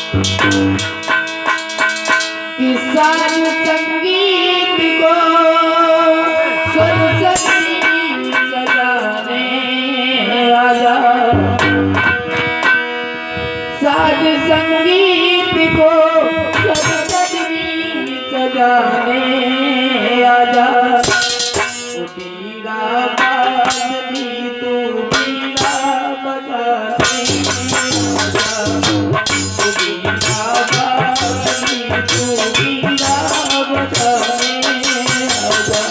किसान संगीत को सरस्वती सजाने आजा, साज संगीत को सरस्वती सजाने आजा। बीड़ा बाजनी तू बीड़ा बजाने आजा, बीड़ा बाजनी तू बीड़ा बजाने आजा।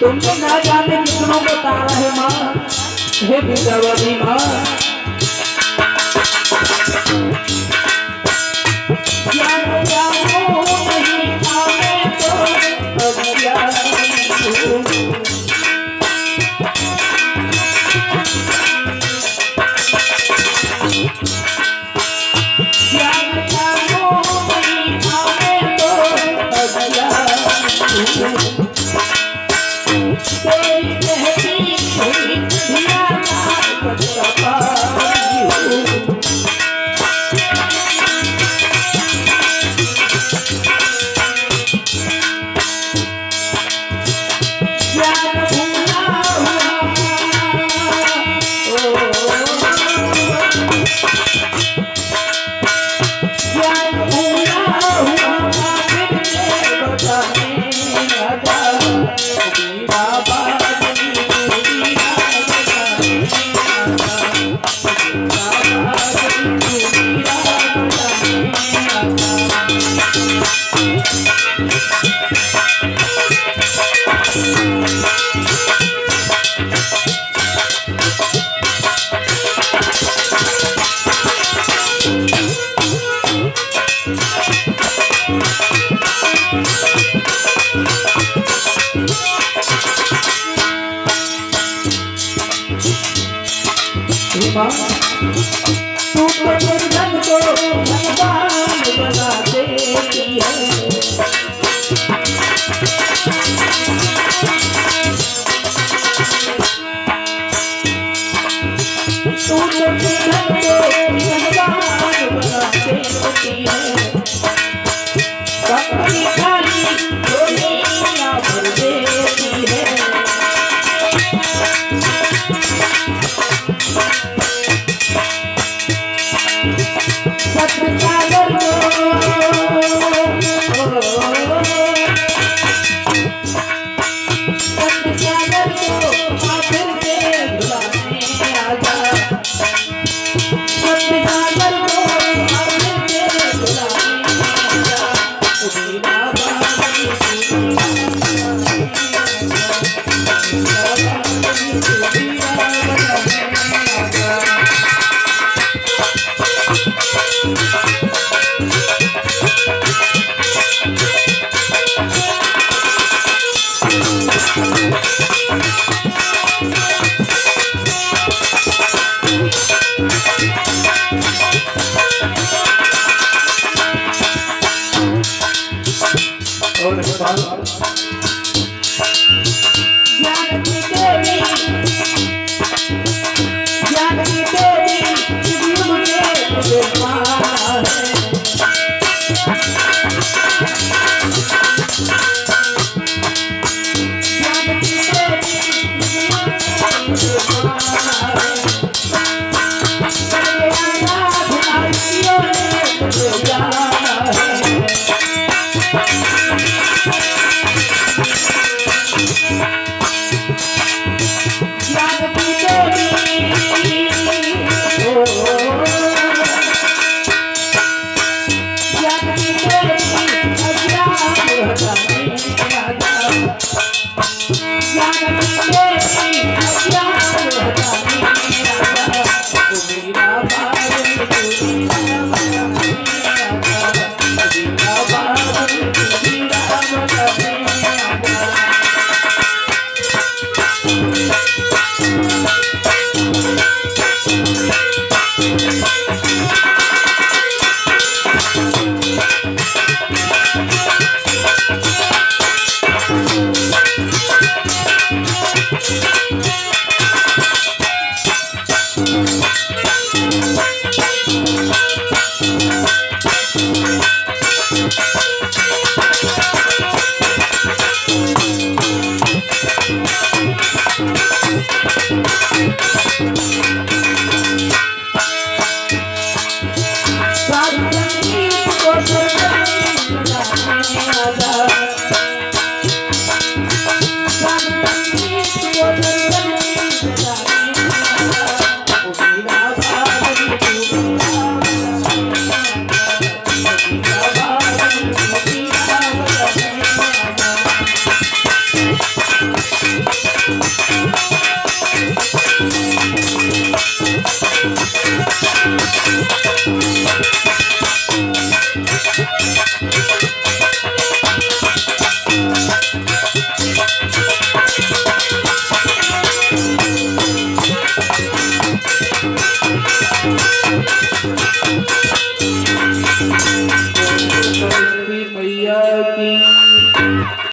तुमको ना जाने कितनों को तारा है माँ, हे विद्यावती माँ। जानो जानो नहीं आवे तो अज्ञान तू तो निर्धन को धनवान बना देती है। तू तो निर्धन को धनवान बना देती है। अपनी खाली झोलियां भर देती है। सत्सागर को आखिर पे बुलाने आजा। सत्सागर को आखिर पे बुलाने आजा। बीड़ा बाजनी और ज्ञान के ज्ञान की देवी ओ ज्ञान की देवी अज्ञान हटाने आजा ज्ञान की देवी अज्ञान हटाने आजा ओ मेरा बाबू मेरा बाबू मेरा बाबू